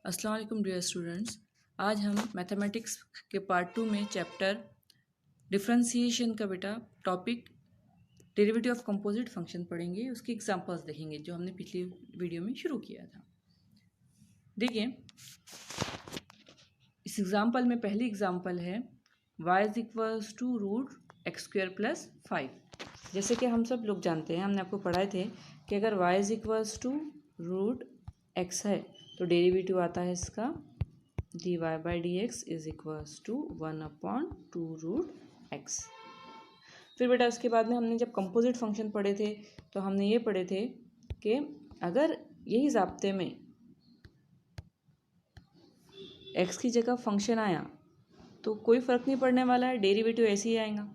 अस्सलाम वालेकुम dear students. आज हम मैथमेटिक्स के पार्ट 2 में चैप्टर डिफरेंशिएशन का बेटा topic derivative of composite function पढ़ेंगे। उसके एग्जांपल्स देखेंगे जो हमने पिछली वीडियो में शुरू किया था। देखिए, इस एग्जांपल में पहली एग्जांपल है y is equals to root x square plus 5। जैसे कि हम सब लोग जानते हैं, हमने आपको पढ़ाए थे कि अगर y is equals to root x है तो डेरिवेटिव आता है इसका dy by d x is equals to 1/2 root x. फिर बेटा उसके बाद में हमने जब कंपोजिट फंक्शन पढ़े थे तो हमने ये पढ़े थे कि अगर यही ज़ाब्ते में x की जगह फंक्शन आया तो कोई फ़र्क नहीं पड़ने वाला है, डेरिवेटिव ऐसे ही आएगा।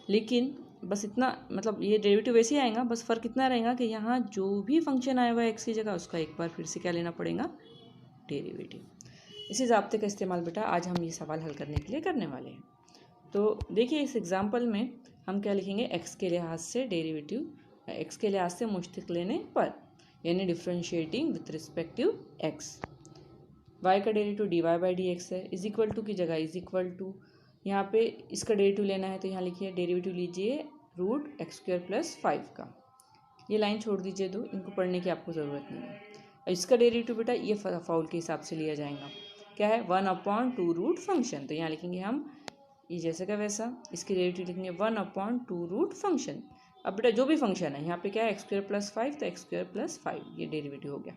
लेकिन बस इतना, मतलब ये डेरिवेटिव वैसे ही आएगा, बस फ़र्क इतना रहेगा कि यहाँ जो भी फंक्शन आया हुआ है एक्स की जगह उसका एक बार फिर से क्या लेना पड़ेगा, डेरिवेटिव। इसी ज़ाब्ते का इस्तेमाल बेटा आज हम ये सवाल हल करने के लिए करने वाले हैं। तो देखिए, इस एग्जांपल में हम क्या लिखेंगे, एक्स के लिहाज से डेरिवेटिव, एक्स के लिहाज से मुश्तिक लेने पर, यानी differentiating with respect to x. Y का derivative d y by d x है, इज इक्वल टू की जगह इज इक्वल टू, यहाँ पे इसका डेरिवेटिव लेना है तो यहाँ लिखिए डेरिवेटिव लीजिए रूट एक्स स्क्वायर प्लस 5 का। ये लाइन छोड़ दीजिए, दो इनको पढ़ने की आपको ज़रूरत नहीं है। इसका डेरिवेटिव बेटा ये फाउल के हिसाब से लिया जाएगा, क्या है 1/2 रूट फंक्शन। तो यहाँ लिखेंगे हम ये जैसे का वैसा, इसके डेरिवेटिव लिखेंगे 1/2 रूट फंक्शन। अब बेटा जो भी फंक्शन है यहाँ पे क्या है एक्स स्क्वायर प्लस 5, तो एक्स स्क्वायर प्लस 5 ये डेरिवेटिव हो गया।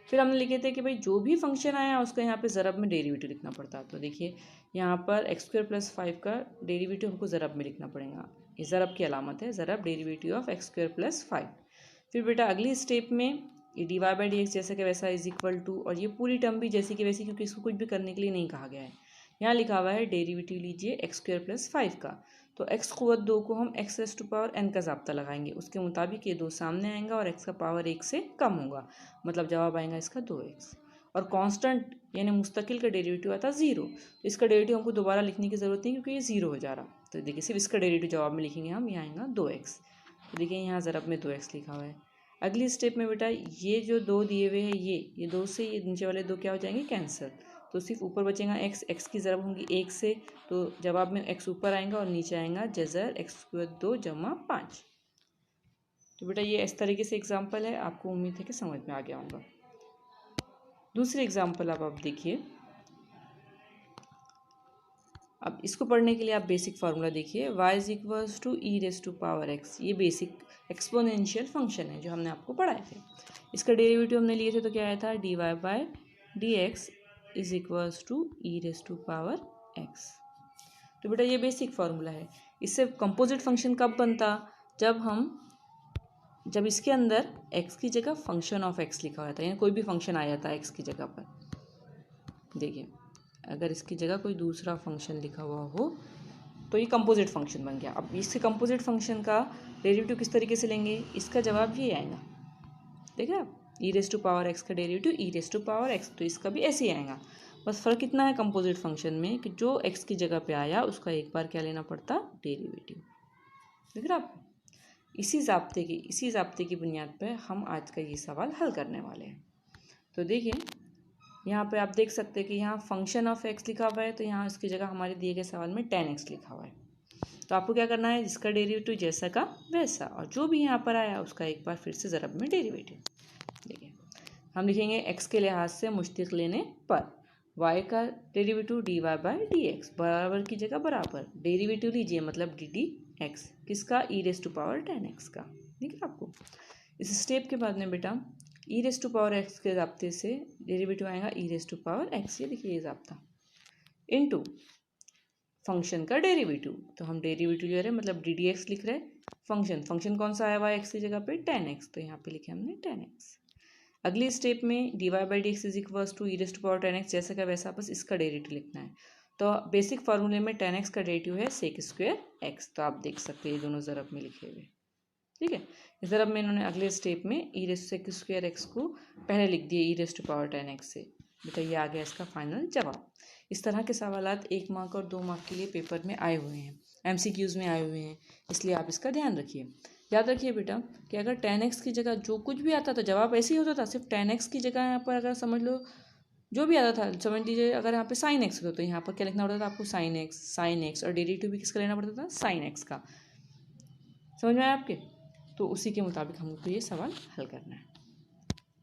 फिर हमने लिखे थे कि भाई जो भी फंक्शन आया उसका यहाँ पे ज़रब में डेरिवेटिव लिखना पड़ता है। तो देखिए यहाँ पर एक्स स्क्वायर प्लस 5 का डेरिवेटिव हमको ज़रब में लिखना पड़ेगा। ये ज़रब की अलामत है, ज़रब derivative of x square plus 5। फिर बेटा अगली स्टेप में ये d y by d x जैसे कि वैसा इज इक्वल टू, और ये पूरी टर्म भी जैसी कि वैसी, क्योंकि इसको कुछ भी करने के लिए नहीं कहा गया है। यहाँ लिखा हुआ है डेरिवेटिव लीजिए एक्स स्क्वायर प्लस 5 का, तो एक्स कुव्वत 2 को हम x raise to power n का ज़ाब्ता लगाएंगे, उसके मुताबिक ये 2 सामने आएगा और एक्स का पावर 1 से कम होगा, मतलब जवाब आएगा इसका 2x। और कांस्टेंट यानी मुस्तकिल का डेरिवेटिव आता 0, तो इसका डेरिवेटिव हमको दोबारा लिखने की ज़रूरत नहीं क्योंकि ये 0 हो जा रहा। तो देखिए सिर्फ इसका डेरिवेटिव जवाब में लिखेंगे हम, यहाँ आएगा 2x। तो देखिए यहाँ ज़रब में 2x लिखा हुआ है। अगली स्टेप में बेटा ये जो 2 दिए हुए हैं, ये 2 से ये नीचे वाले 2 क्या हो जाएंगे, कैंसिल। तो सिर्फ ऊपर बचेगा x की ज़रब होंगी 1 से, तो जवाब में x ऊपर आएगा और नीचे आएगा जज़र x स्क्वायर 2 जमा 5। तो बेटा ये इस तरीके से एग्जाम्पल है, आपको उम्मीद है कि समझ में आ गया होगा। दूसरी एग्जाम्पल अब आप देखिए। अब इसको पढ़ने के लिए आप बेसिक फार्मूला देखिए, y is equals to e raise to power x। ये बेसिक एक्सपोनेंशियल फंक्शन है जो हमने आपको पढ़ाए थे। इसका डेरिवेटिव हमने लिए थे तो क्या आया था, d y by d x is equals to e raise to power x। तो बेटा ये बेसिक फार्मूला है। इससे कंपोजिट फंक्शन कब बनता, जब इसके अंदर x की जगह फंक्शन ऑफ x लिखा हुआ था, यानी कोई भी फंक्शन आ जाता है x की जगह पर। देखिए अगर इसकी जगह कोई दूसरा फंक्शन लिखा हुआ हो तो ये कंपोजिट फंक्शन बन गया। अब इसके कंपोजिट फंक्शन का डेरिवेटिव किस तरीके से लेंगे, इसका जवाब ये आएगा। देखिए आप, e raise to power x का derivative e raise to power x, तो इसका भी ऐसे ही आएगा। बस फ़र्क इतना है कंपोजिट फंक्शन में कि जो एक्स की जगह पे आया उसका एक बार क्या लेना पड़ता, डेरिवेटिव। देख रहे आप, इसी ज़ाब्ते की बुनियाद पर हम आज का ये सवाल हल करने वाले हैं। तो देखिए यहाँ पे आप देख सकते हैं कि यहाँ फंक्शन ऑफ एक्स लिखा हुआ है, तो यहाँ इसकी जगह हमारे दिए गए सवाल में tan x लिखा हुआ है। तो आपको क्या करना है, जिसका डेरिवेटिव जैसा का वैसा, और जो भी यहाँ पर आया उसका एक बार फिर से ज़रब में डेरिवेटिव। देखिए हम लिखेंगे x के लिहाज से मुश्तिक लेने पर y का derivative d y by d x, बराबर की जगह बराबर, डेरिवेटिव लीजिए मतलब डी डी एक्स, किसका, e raise to power tan x का। ठीक है आपको। इस स्टेप के बाद में बेटा ई रेज टू पावर एक्स के ज़ाब्ते से डेरिवेटिव आएगा ई रेज टू पावर एक्स, ये देखिए ये ज़ाब्ता, इनटू फंक्शन का डेरिवेटिव। तो हम डेरिवेटिव ले रहे हैं मतलब डी डी एक्स लिख रहे हैं, फंक्शन कौन सा आया हुआ है एक्स की जगह पे, tan x, तो यहाँ पे लिखे हमने tan x। अगली स्टेप में d y by d x is equals to e raise to power tan x, जैसा का वैसा, बस इसका डेरिवेटिव लिखना है। तो बेसिक फार्मूले में tan x का डेरिवेटिव है सेक स्क्वायर x, तो आप देख सकते हैं ये दोनों ज़रब में लिखे हुए। ठीक है, इस ज़रब में इन्होंने अगले स्टेप में e raise sec square x को पहले लिख दिया e raise to power tan x से। बेटा ये आ गया इसका फाइनल जवाब। इस तरह के सवालात 1 मार्क और 2 मार्क के लिए पेपर में आए हुए हैं, MCQs में आए हुए हैं, इसलिए आप इसका ध्यान रखिए। याद रखिए बेटा कि अगर tan x की जगह जो कुछ भी आता था जवाब ऐसे ही होता था, सिर्फ tan x की जगह यहाँ पर अगर समझ लो जो भी आता था, समझ लीजिए अगर यहाँ पे sin x होता तो यहाँ पर क्या लिखना पड़ता था आपको sin x और डेरिवेटिव भी किसका लेना पड़ता था sin x का। समझ में आया आपके? तो उसी के मुताबिक हमको ये सवाल हल करना है।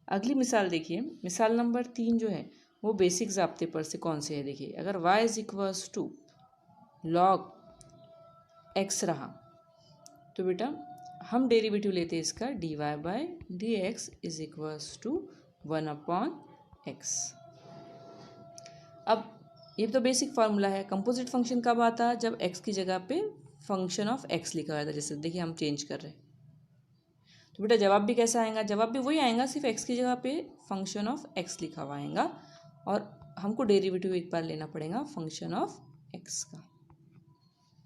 अगली मिसाल देखिए, मिसाल नंबर 3 जो है वो बेसिक ज़ाब्ते पर से कौन से है। देखिए अगर y is equals to log x रहा तो बेटा हम डेरिवेटिव लेते हैं इसका dy by d x is equals to 1/x। अब ये तो बेसिक फार्मूला है। कंपोजिट फंक्शन कब आता है? जब x की जगह पे फंक्शन ऑफ x लिखा हुआ था। जैसे देखिए हम चेंज कर रहे हैं तो बेटा जवाब भी कैसा आएगा? जवाब भी वही आएगा, सिर्फ x की जगह पे फंक्शन ऑफ x लिखा हुआ आएगा और हमको डेरिवेटिव एक बार लेना पड़ेगा फंक्शन ऑफ x का।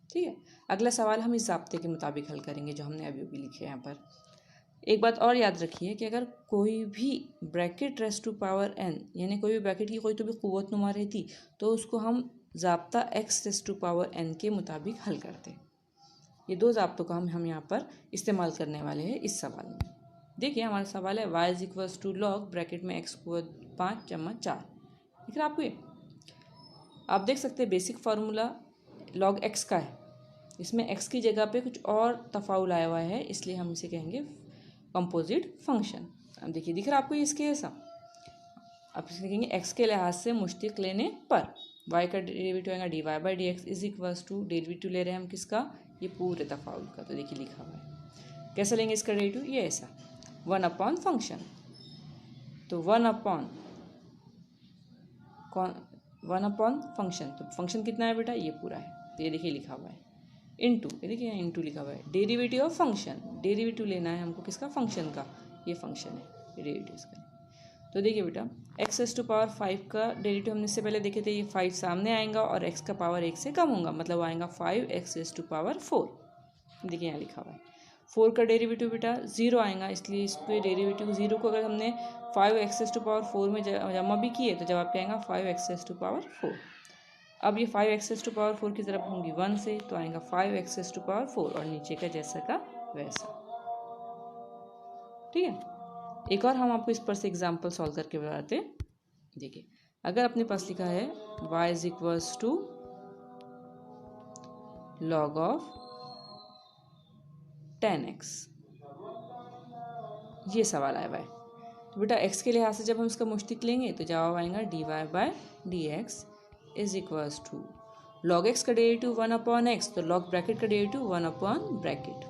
ठीक है, अगला सवाल हम इस ज़ाब्ते के मुताबिक हल करेंगे जो हमने अभी अभी लिखे यहाँ पर। एक बात और याद रखिए कि अगर कोई भी bracket raise to power n यानी कोई भी ब्रैकेट की कोई तो भी क़ुव्वत नुमा रहती तो उसको हम ज़ाब्ता x raise to power n के मुताबिक हल करते। ये दो ज़ाब्तों का हम यहाँ पर इस्तेमाल करने वाले हैं इस सवाल में। देखिए हमारा सवाल है y is equals to log bracket में x क़ुव्वत 5 जमा 4। दिख रहा आपको ये? आप देख सकते हैं बेसिक फार्मूला लॉग x का है, इसमें x की जगह पे कुछ और तफाउल आया हुआ है इसलिए हम इसे कहेंगे कंपोजिट फंक्शन। अब देखिए दिख रहा आपको ये इसके ऐसा। अब इसे लिखेंगे x के लिहाज से मुश्तिक लेने पर y का डेरिवेटिव आएगा d y by d x is equals to derivative ले रहे हैं हम किसका? ये पूरे तफाउल का। तो देखिए लिखा हुआ है कैसे लेंगे इसका डेरिवेटिव? ये ऐसा 1 फंक्शन। तो 1 फंक्शन, तो फंक्शन कितना है बेटा? ये पूरा है। तो ये देखिए लिखा हुआ है इनटू, ये देखिए यहाँ इनटू लिखा हुआ है डेरिवेटिव ऑफ फंक्शन। डेरिवेटिव लेना है हमको किसका? फंक्शन का। ये फंक्शन है डेरिवेटिव इसका। तो देखिए बेटा x रेस टू पावर 5 का डेरिवेटिव हमने इससे पहले देखे थे। ये 5 सामने आएगा और x का पावर 1 से कम होगा, मतलब आएगा 5x रेस टू पावर 4। देखिए यहाँ लिखा हुआ है 4 का डेरिवेटिव बेटा 0 आएगा, इसलिए इस पर डेरिवेटिव 0 को अगर हमने 5x रेस टू पावर 4 में जमा भी किए तो जवाब क्या आएगा? 5x race to power 4। अब ये 5x रेस टू पावर 4 की तरफ होंगी 1 से तो आएगा 5x रेस टू पावर 4 और नीचे का जैसा का वैसा। ठीक है, एक और हम आपको इस पर से एग्जाम्पल सॉल्व करके बताते हैं। देखिए अगर अपने पास लिखा है y is equals to log of 10x, ये सवाल आया हुआ है। तो बेटा x के लिहाज से जब हम इसका मुश्तिक लेंगे तो जवाब आएगा d y by d x is equals to log x का डेरिवेटिव 1/x, तो लॉग ब्रैकेट का डेरिवेटिव 1/ब्रैकेट।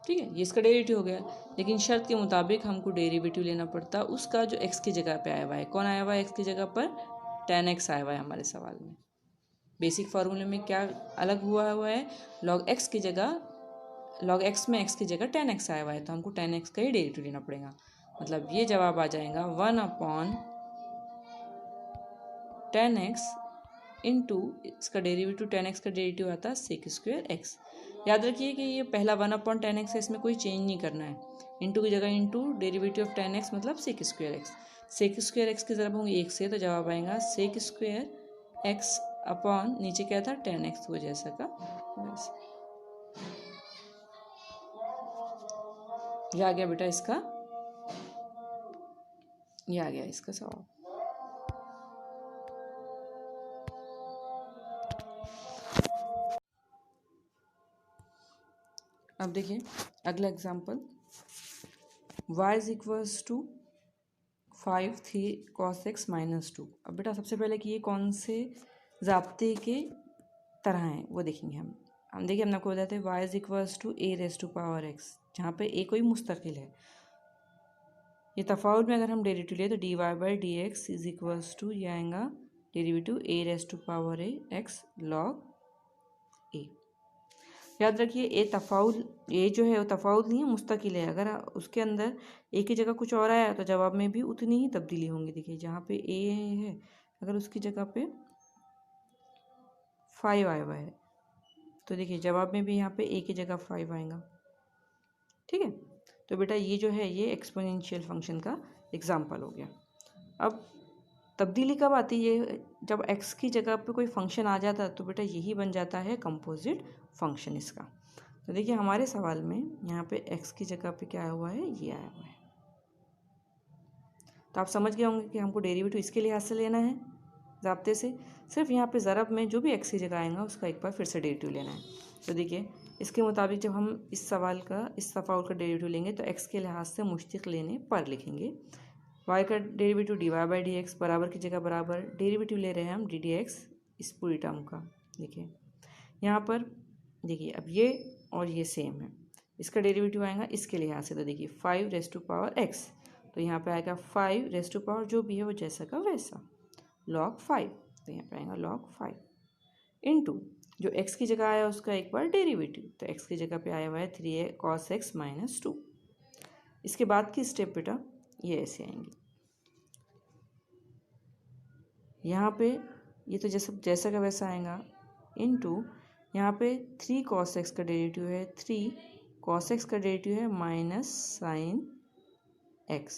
ठीक है, ये इसका डेरिवेटिव हो गया, लेकिन शर्त के मुताबिक हमको डेरिवेटिव लेना पड़ता उसका जो x की जगह पे आया हुआ है। कौन आया हुआ है x की जगह पर? tan x आया हुआ है हमारे सवाल में। बेसिक फार्मूले में क्या अलग हुआ है? log x की जगह, log x में x की जगह tan x आया हुआ है तो हमको tan x का ही डेरिवेटिव लेना पड़ेगा। मतलब ये जवाब आ जाएगा 1/tan x इंटू इसका डेरिवेटिव tan x का डेरिवेटिव आता है सेक स्क्वायर x। याद रखिए कि ये पहला 1/tan x है, इसमें कोई चेंज नहीं करना है। इंटू की जगह into derivative of tan x मतलब sec square x। Sec square x की तरफ होंगे 1 से तो जवाब आएगा सेक स्क्वायर x अपॉन नीचे क्या था tan x वो जैसा का वैसा। ये आ गया बेटा इसका, ये आ गया इसका सवाल। अब देखिए अगला example y is equals to 5 cos x minus 2। अब बेटा सबसे पहले कि ये कौन से ज़ाब्ते के तरह हैं वो देखेंगे हम देखिए हमने आपको बताते हैं y is equals to a raise to power x, जहाँ पे a कोई मुस्तकिल है। ये तफाउल में अगर हम डेरिवेटिव ले तो d y by d x is equals to ये आएगा derivative a raise to power x log a। याद रखिए ए तफाउल, ए जो है वो तफाउल नहीं है, मुस्तकिल है। अगर उसके अंदर ए की जगह कुछ और आया तो जवाब में भी उतनी ही तब्दीली होंगी। देखिए जहाँ पे ए है अगर उसकी जगह पे 5 आया हुआ है तो देखिए जवाब में भी यहाँ पे ए की जगह 5 आएगा। ठीक है, तो बेटा ये जो है ये एक्सपोनेंशियल फंक्शन का एग्जाम्पल हो गया। अब तब्दीली कब आती है? जब x की जगह पे कोई फंक्शन आ जाता है तो बेटा यही बन जाता है कंपोजिट फंक्शन इसका। तो देखिए हमारे सवाल में यहाँ पे x की जगह पे क्या आया हुआ है, ये आया हुआ है। तो आप समझ गए होंगे कि हमको डेरिवेटिव इसके लिहाज से लेना है ज़ाब्ते से। सिर्फ यहाँ पे ज़रब में जो भी x की जगह आएगा उसका एक बार फिर से डेरिवेटिव लेना है। तो देखिए इसके मुताबिक जब हम इस सवाल का, इस तफाउल का डेरिवेटिव लेंगे तो x के लिहाज से मुश्तिक लेने पर लिखेंगे। y का डेरिवेटिव dy/dx बराबर की जगह बराबर डेरिवेटिव ले रहे हैं हम ddx इस पूरी टर्म का। देखिए यहाँ पर देखिए अब ये और ये सेम है, इसका डेरिवेटिव आएगा इसके लिहाज से। तो देखिए 5⁻x, तो यहाँ पे आएगा 5 जो भी है वो जैसा का वैसा log 5, तो यहाँ पे आएगा log 5 इंटू जो x की जगह आया उसका एक बार डेरिवेटिव, तो x की जगह पे आया हुआ है 3a cos x - 2। इसके बाद की स्टेप बेटा ये ऐसे आएंगी, यहाँ पे ये तो जैसा का वैसा आएगा इंटू यहाँ पे 3 cos x का डेरिवेटिव है, 3 cos x का डेरिवेटिव है माइनस साइन x।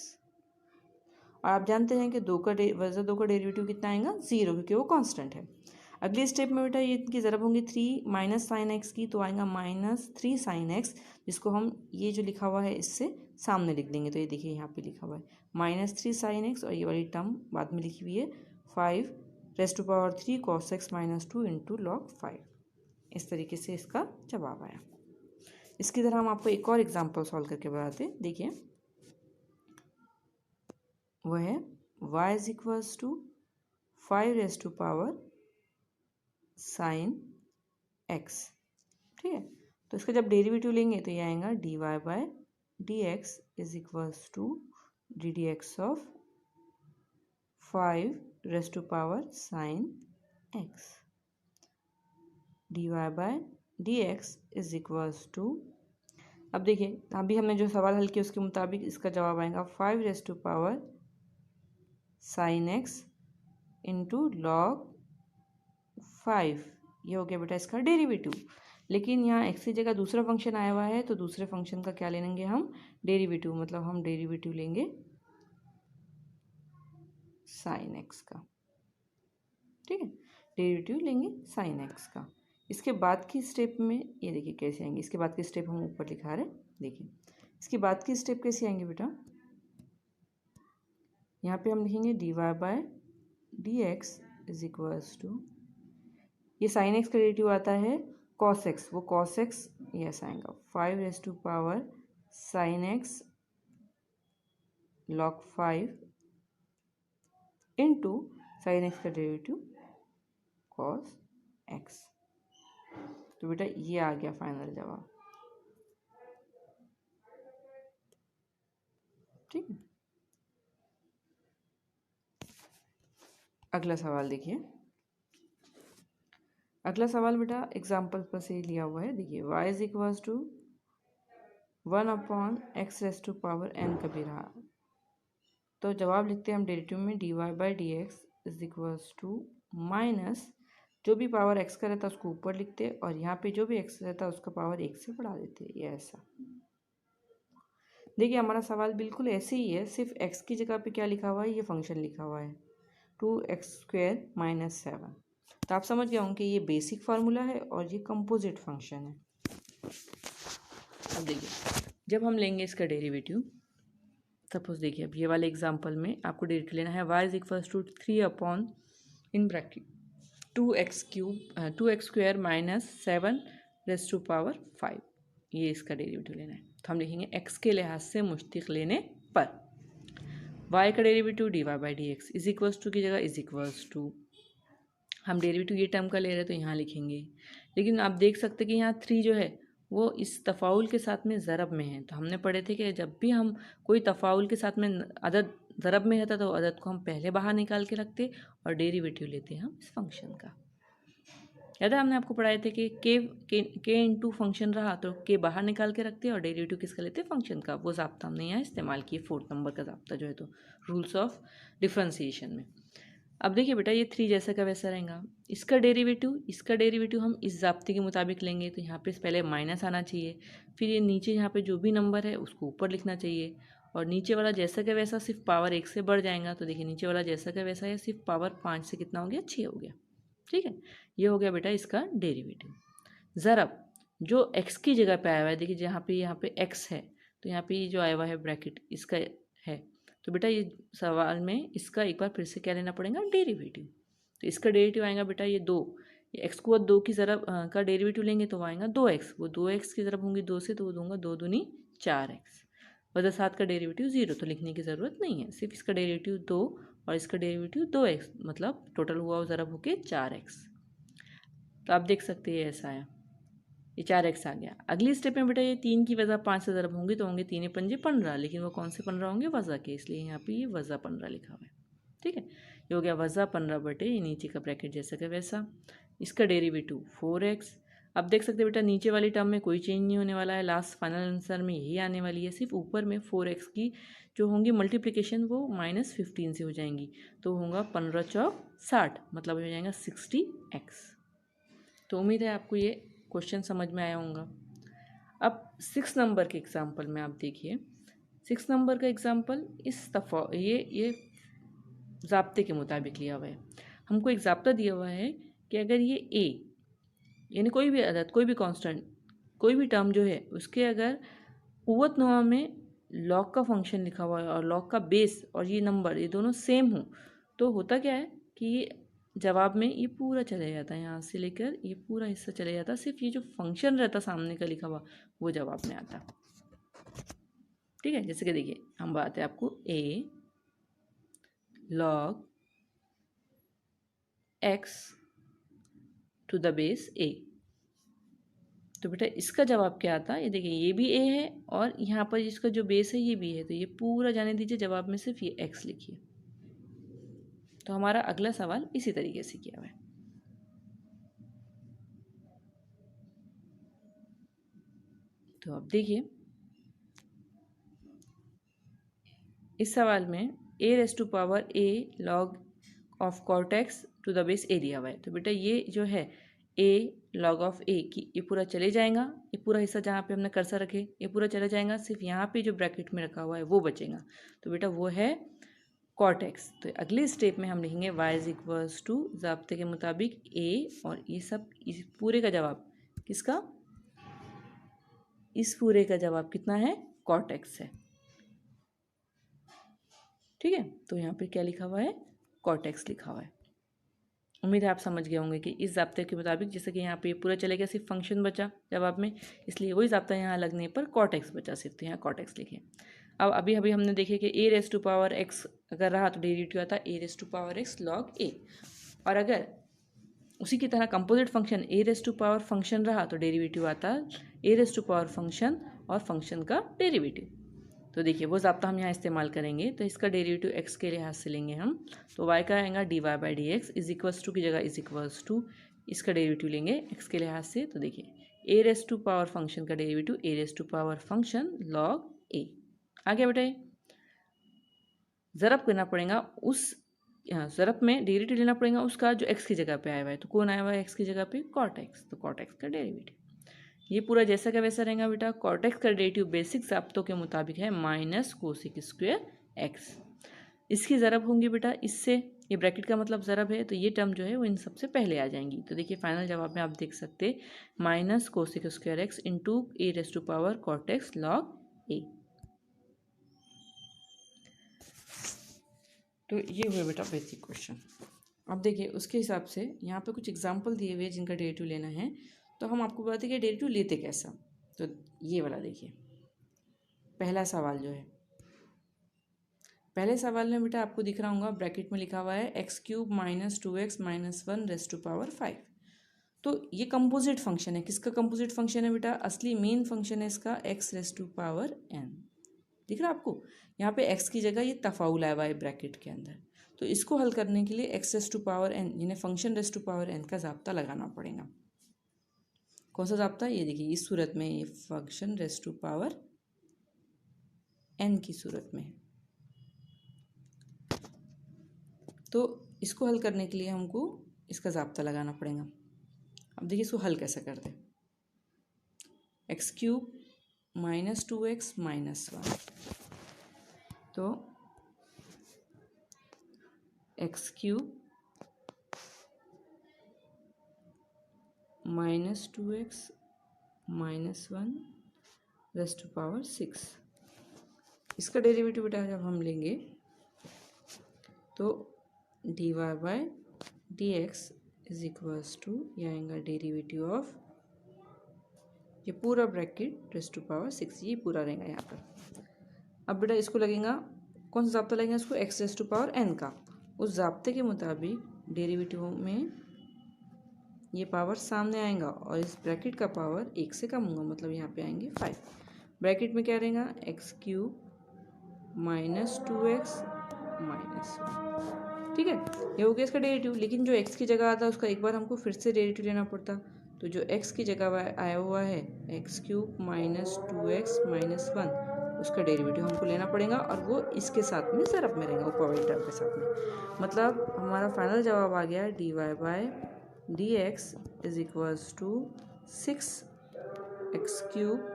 और आप जानते हैं कि वजह 2 का डेरिवेटिव कितना आएगा, 0, क्योंकि वो कांस्टेंट है। अगली स्टेप में बेटा ये इनकी ज़रब होंगी 3 माइनस साइन एक्स की, तो आएगा -3 sin x, जिसको हम ये जो लिखा हुआ है इससे सामने लिख देंगे। तो ये देखिए यहाँ पे लिखा हुआ है -3 sin x और ये वाली टर्म बाद में लिखी हुई है 5⁻³ cos x - 2 इंटू log 5। इस तरीके से इसका जवाब आया। इसकी तरह हम आपको एक और एग्जाम्पल सॉल्व करके बताते हैं। देखिए वह है y = 5 sin x, ठीक है। तो इसका जब डेरिवेटिव लेंगे तो ये आएगा dy/dx = ddx of 5 sin x। dy/dx = अब देखिए अभी हमने जो सवाल हल किया उसके मुताबिक इसका जवाब आएगा 5 sin x इंटू log 5। ये हो गया बेटा इसका डेरिवेटिव। लेकिन यहाँ x की जगह दूसरा फंक्शन आया हुआ है, तो दूसरे फंक्शन का क्या लेंगे हम, डेरिवेटिव। मतलब हम डेरिवेटिव लेंगे sin x का, ठीक है, डेरिवेटिव लेंगे sin x का। इसके बाद की स्टेप में ये देखिए कैसे आएंगे, इसके बाद की स्टेप हम ऊपर लिखा रहे हैं। देखिए इसके बाद की स्टेप कैसे आएंगे बेटा, यहाँ पे हम लिखेंगे dy/dx = ये sin x का डेरिवेटिव आता है cos x, वो cos x ये ऐसा आएगा 5 sin x log 5 into sin x का डेरिवेटिव cos x। तो बेटा ये आ गया फाइनल जवाब, ठीक है। अगला सवाल देखिए, अगला सवाल बेटा एग्जाम्पल पर से लिया हुआ है। देखिए y = 1/x⁻n कभी रहा, तो जवाब लिखते हैं हम डेरिवेटिव में dy/dx = माइनस जो भी पावर x का रहता है उसको ऊपर लिखते, और यहाँ पे जो भी x रहता है उसका पावर 1 से बढ़ा देते, ये ऐसा। देखिए हमारा सवाल बिल्कुल ऐसे ही है, सिर्फ x की जगह पे क्या लिखा हुआ है, ये फंक्शन लिखा हुआ है 2x² - 7। तो आप समझ गए होंगे कि ये बेसिक फार्मूला है और ये कंपोजिट फंक्शन है। अब देखिए जब हम लेंगे इसका डेरिवेटिव, सपोज देखिए अब ये वाले एग्जांपल में आपको डेरिवेटिव लेना है y = 3 इन ब्रैकेट 2x² - 7⁻5, ये इसका डेरिवेटिव लेना है। तो हम लिखेंगे x के लिहाज से मुश्तिक लेने पर y का डेरिवेटिव dy/dx की जगह हम डेरिवेटिव ये टर्म का ले रहे हैं तो यहाँ लिखेंगे। लेकिन आप देख सकते हैं कि यहाँ 3 जो है वो इस तफाउल के साथ में ज़रब में है। तो हमने पढ़े थे कि जब भी हम कोई तफाउल के साथ में अदद ज़रब में रहता तो अदद को हम पहले बाहर निकाल के रखते और डेरिवेटिव लेते हम इस फंक्शन का। याद है हमने आपको पढ़ाए थे कि के इंटू फंक्शन रहा तो के बाहर निकाल के रखते और डेरिवेटिव किसका लेते, फंक्शन का। वो ज़ाब्ता हमने यहाँ इस्तेमाल किए 4 नंबर का ज़ाब्ता जो है, तो रूल्स ऑफ डिफ्रेंसिएशन में। अब देखिए बेटा ये 3 जैसा का वैसा रहेगा। इसका डेरिवेटिव हम इस ज़ाब्ते के मुताबिक लेंगे, तो यहाँ पे पहले माइनस आना चाहिए, फिर ये नीचे यहाँ पे जो भी नंबर है उसको ऊपर लिखना चाहिए, और नीचे वाला जैसा का वैसा सिर्फ पावर 1 से बढ़ जाएगा। तो देखिए नीचे वाला जैसा का वैसा है, सिर्फ पावर 5 से कितना हो गया, 6 हो गया। ठीक है, ये हो गया बेटा इसका डेरिवेटिव। ज़रब जो x की जगह पे आया हुआ है, देखिए यहाँ पे x है तो यहाँ पे जो आया हुआ है ब्रैकेट इसका है, तो बेटा ये सवाल में इसका एक बार फिर से क्या लेना पड़ेगा, डेरिवेटिव। तो इसका डेरिवेटिव आएगा बेटा ये 2, ये x को 2 की ज़रब का डेरिवेटिव लेंगे तो वो आएगा 2x, वो 2x की ज़रब होंगी 2 से तो वो दूंगा 2 दूनी 4x। वजह 7 का डेरिवेटिव 0, तो लिखने की ज़रूरत नहीं है, सिर्फ इसका डेरिवेटिव 2 और इसका डेरिवेटिव 2x, मतलब टोटल हुआ वो ज़रब होके 4x। तो आप देख सकते हैं ऐसा आया, ये 4x आ गया। अगली स्टेप में बेटा ये 3 की वजह 5 से ज़रब होंगी तो होंगे 3 पंजे 15, लेकिन वो कौन से 15 होंगे, वजह के, इसलिए यहाँ पे ये वजह 15 लिखा हुआ है। ठीक है, ये हो गया वजह 15 बटे ये नीचे का ब्रैकेट जैसा का वैसा, इसका डेरिवेटिव 4x। अब देख सकते हैं बेटा नीचे वाली टर्म में कोई चेंज नहीं होने वाला है, लास्ट फाइनल आंसर में यही आने वाली है, सिर्फ ऊपर में 4x की जो होंगी मल्टीप्लिकेशन वो -15 से हो जाएंगी, तो होगा 15 चौक 60, मतलब हो जाएगा 60x। तो उम्मीद है आपको ये क्वेश्चन समझ में आया होगा। अब 6 नंबर के एग्जाम्पल में आप देखिए, 6 नंबर का एग्जाम्पल इस दफ़ा ये ज़ाब्ते के मुताबिक लिया हुआ है। हमको एक ज़ाब्ता दिया हुआ है कि अगर ये a यानी कोई भी अदद, कोई भी कांस्टेंट, कोई भी टर्म जो है उसके अगर कुव्वत नुमा में लॉग का फंक्शन लिखा हुआ है और लॉग का बेस और ये नंबर ये दोनों सेम हो, तो होता क्या है कि ये जवाब में ये पूरा चले जाता है, यहाँ से लेकर ये पूरा हिस्सा चले जाता, सिर्फ ये जो फंक्शन रहता सामने का लिखा हुआ वो जवाब में आता। ठीक है, जैसे कि देखिए हम बात है आपको a log x to the base a, तो बेटा इसका जवाब क्या आता है, ये देखिए ये भी a है और यहाँ पर इसका जो बेस है ये भी है, तो ये पूरा जाने दीजिए, जवाब में सिर्फ ये x लिखिए। तो हमारा अगला सवाल इसी तरीके से किया हुआ है। तो अब देखिए इस सवाल में a log of cot x to the base a दिया हुआ है, तो बेटा ये जो है a log ऑफ a की ये पूरा चले जाएगा, ये पूरा हिस्सा जहाँ पे हमने कर्सर रखे ये पूरा चला जाएगा, सिर्फ यहाँ पे जो ब्रैकेट में रखा हुआ है वो बचेगा, तो बेटा वो है cot x। तो अगले स्टेप में हम लिखेंगे y इज इक्वल्स टू ज़ाब्ते के मुताबिक a, और ये सब इस पूरे का जवाब किसका, इस पूरे का जवाब कितना है, cot x है। ठीक है, तो यहाँ पे क्या लिखा हुआ है, cot x लिखा हुआ है। उम्मीद है आप समझ गए होंगे कि इस ज़ाब्ते के मुताबिक, जैसे कि यहाँ पे पूरा चलेगा, सिर्फ फंक्शन बचा जवाब में, इसलिए वही ज़ाब्ता यहाँ लगने पर cot x बचा सिर्फ, तो यहाँ cot x लिखे। अब अभी हमने देखे कि a raise to power x अगर रहा तो डेरिवेटिव आता a raise to power x log a, और अगर उसी की तरह composite function a raise to power function रहा तो डेरिवेटिव आता a raise to power function और फंक्शन का डेरिवेटिव। तो देखिए वो ज़ाब्ता हम यहाँ इस्तेमाल करेंगे, तो इसका डेरिवेटिव x के लिहाज से लेंगे हम, तो y का आएगा dy/dx इज इक्वल्स टू की जगह इज इक्वल्स टू इसका डेरिवेटिव लेंगे x के लिहाज से, तो देखिए a raise to power function का derivative a raise to power function log a आ गया बेटा। ज़रब करना पड़ेगा उस, ज़रब में डेरिवेटिव लेना पड़ेगा उसका जो x की जगह पे आया हुआ है, तो कौन आया हुआ है x की जगह पे, cot x, तो cot x का डेरिवेटिव ये पूरा जैसा का वैसा रहेगा बेटा। cot x का डेरिवेटिव बेसिक ज़ाब्तों के मुताबिक है माइनस कोसिक स्क्वायर x, इसकी ज़रब होंगी बेटा इससे, ये ब्रैकेट का मतलब ज़रब है, तो ये टर्म जो है वो इन सबसे पहले आ जाएंगी। तो देखिए फाइनल जवाब में आप देख सकते minus cosec square x into a raise to power cot x log a। तो ये हुए बेटा बेसिक क्वेश्चन। अब देखिए उसके हिसाब से यहाँ पे कुछ एग्जाम्पल दिए हुए जिनका डेरिवेटिव लेना है, तो हम आपको बताते कि डेरिवेटिव लेते कैसा। तो ये वाला देखिए पहला सवाल जो है, पहले सवाल में बेटा आपको दिख रहा होगा ब्रैकेट में लिखा हुआ है x³ minus 2x minus 1 raise to power 5। तो ये कंपोजिट फंक्शन है, किसका कंपोजिट फंक्शन है बेटा, असली मेन फंक्शन है इसका x raise to power n। दिख रहा है आपको, यहाँ पे x की जगह ये तफाउल आया हुआ है ब्रैकेट के अंदर, तो इसको हल करने के लिए x raise to power n यानी function raise to power n का ज़ाब्ता लगाना पड़ेगा। कौन सा ज़ाब्ता, ये देखिए इस सूरत में ये function raise to power n की सूरत में है, तो इसको हल करने के लिए हमको इसका ज़ाब्ता लगाना पड़ेगा। अब देखिए इसको हल कैसे करते हैं, x³ माइनस 2x माइनस 1, तो x cube minus 2x minus 1 raise to power 6, इसका डेरिवेटिव बेटा जब हम लेंगे तो dy by dx is equals to, ये आएगा डेरिवेटिव ऑफ, ये पूरा ब्रैकेट रेज़ टू पावर 6, ये पूरा रहेगा यहाँ पर। अब बेटा इसको लगेगा, कौन सा ज़ाब्ता लगेगा इसको, x raise to power n का। उस ज़ाब्ते के मुताबिक डेरिवेटिव में ये पावर सामने आएगा और इस ब्रैकेट का पावर 1 से कम होगा, मतलब यहाँ पे आएंगे 5। ब्रैकेट में क्या रहेगा, x cube minus 2x minus 1, ठीक है। ये हो गया इसका डेरिवेटिव। लेकिन जो x की जगह आता है उसका एक बार हमको फिर से डेरिवेटिव लेना पड़ता, तो जो x की जगह आया हुआ है x cube minus 2x minus 1, उसका डेरिवेटिव हमको लेना पड़ेगा और वो इसके साथ में ज़रब में रहेगा, ऊपर वाली टर्म के साथ में। मतलब हमारा फाइनल जवाब आ गया dy by dx is equals to 6x cube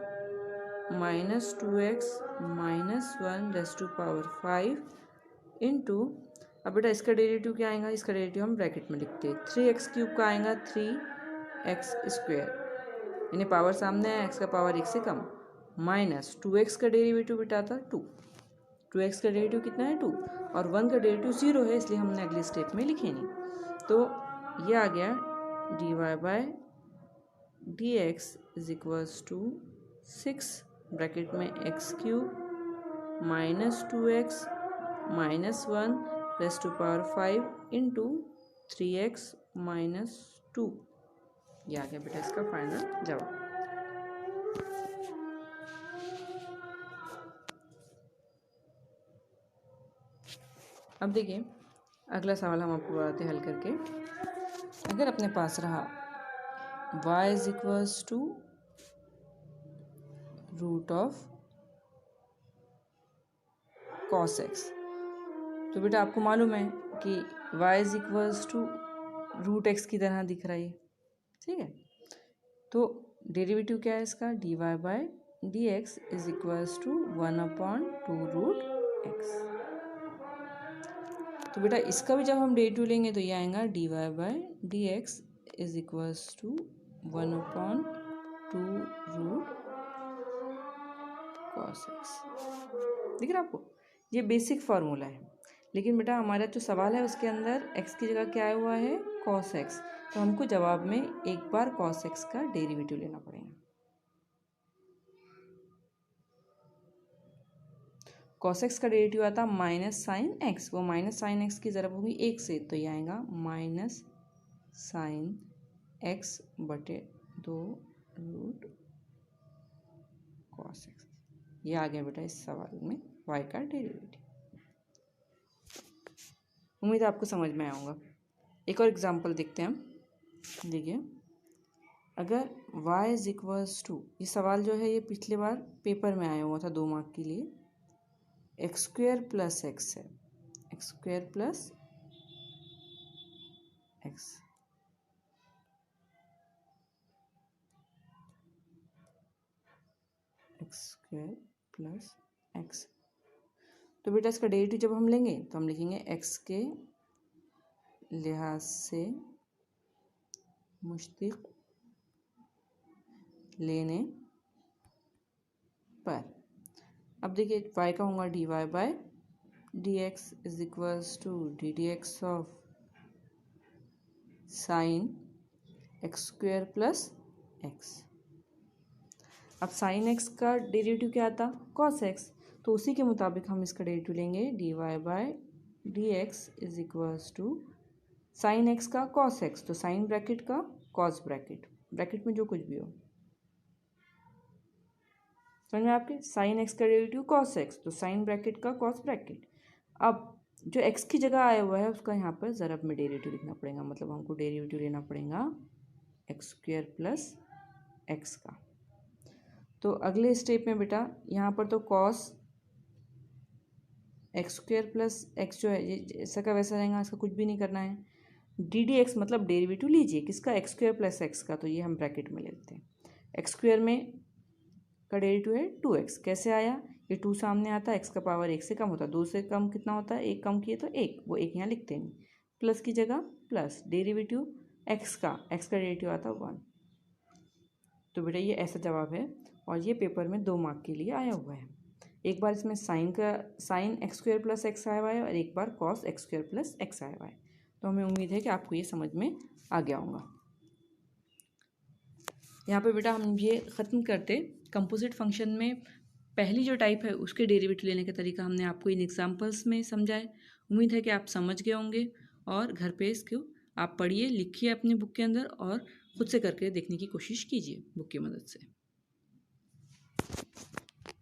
minus 2x minus 1 raise to power 5 into, अब बेटा इसका डेरिवेटिव क्या आएगा, इसका डेरिवेटिव हम ब्रैकेट में लिखते हैं, 3x क्यूब का आएगा 3x स्क्वायर, यानी पावर सामने है, x का पावर 1 से कम, माइनस 2x का डेरिवेटिव बेटा था 2, 2x का डेरिवेटिव कितना है 2, और 1 का डेरिवेटिव 0 है, इसलिए हमने अगले स्टेप में लिखे नहीं। तो ये आ गया dy by dx is equals to 6 bracket में x cube minus 2x minus 1 raise to power 5 into 3x minus 2, ये आ गया बेटा इसका फाइनल जवाब। अब देखिए अगला सवाल हम आपको बताते हैं हल करके। अगर अपने पास रहा y is equals to root of cos x, तो बेटा आपको मालूम है कि y is equals to root x की तरह दिख रहा है, ठीक है। तो डेरिवेटिव क्या है इसका, dy by dx is equals to 1/2 root x. तो बेटा इसका भी जब हम डेरिवेटिव लेंगे तो ये आएगा dy by dx is equals to 1/2 root cos x। दिख रहा आपको, ये बेसिक फार्मूला है। लेकिन बेटा हमारा जो सवाल है उसके अंदर x की जगह क्या आया हुआ है, cos x, तो हमको जवाब में एक बार cos x का डेरिवेटिव लेना पड़ेगा। cos x का डेरिवेटिव आता माइनस साइन x, वो माइनस साइन x की ज़रब होगी 1 से, तो ये आएगा माइनस साइन x बटे 2 रूट cos x। ये आ गया बेटा इस सवाल में y का डेरिवेटिव। उम्मीद है आपको समझ में आऊँगा। एक और एग्जांपल देखते हैं हम। देखिए अगर y इज इक्वल्स टू, ये सवाल जो है ये पिछले बार पेपर में आया हुआ था 2 मार्क के लिए, एक्स स्क्वायर प्लस एक्स है, x square plus x, x square plus x. तो बेटा इसका डेरिवेटिव जब हम लेंगे तो हम लिखेंगे एक्स के लिहाज से मुश्तिक लेने पर, अब देखिए y का होगा dy by dx is equals to d d x of sine x square plus x. अब साइन एक्स का डेरिवेटिव क्या आता, cos x, तो उसी के मुताबिक हम इसका डेरिवेटिव लेंगे dy by dx is equals to sine x का cos x, तो साइन ब्रैकेट का cos ब्रैकेट, ब्रैकेट में जो कुछ भी हो, समझ में आपके, साइन एक्स का डेरिवेटिव cos x, तो साइन ब्रैकेट का cos ब्रैकेट। अब जो x की जगह आया हुआ है उसका यहाँ पर ज़रब में डेरिवेटिव लिखना पड़ेगा, मतलब हमको डेरिवेटिव लेना पड़ेगा एक्स स्क्वायर प्लस एक्स का। तो अगले स्टेप में बेटा यहाँ पर तो cos x square plus x जो है ये ऐसा का वैसा रहेगा, इसका कुछ भी नहीं करना है। डी डी एक्स मतलब डेरिवेटिव लीजिए किसका, एक्स स्क्वायर प्लस एक्स का, तो ये हम ब्रैकेट में लेते हैं। एक्स स्क्वायर में का डेरिवेटिव है 2x, कैसे आया, ये 2 सामने आता है, एक्स का पावर 1 से कम होता है, 2 से कम कितना होता है, 1 कम किए तो 1, वो 1 यहाँ लिखते नहीं, प्लस की जगह प्लस, डेरिवेटिव एक्स का डेरिवेटिव आता है 1। तो बेटा ये ऐसा जवाब है और ये पेपर में 2 मार्क के लिए आया हुआ है। एक बार इसमें sine x square plus x आया हुआ है और एक बार cos x square plus x आया हुआ है। तो हमें उम्मीद है कि आपको ये समझ में आ गया होगा। यहाँ पे बेटा हम ये ख़त्म करते, कंपोजिट फंक्शन में पहली जो टाइप है उसके डेरिवेटिव लेने का तरीका हमने आपको इन एग्जांपल्स में समझाए। उम्मीद है कि आप समझ गए होंगे और घर पे इसको आप पढ़िए, लिखिए अपनी बुक के अंदर और ख़ुद से करके देखने की कोशिश कीजिए बुक की मदद से।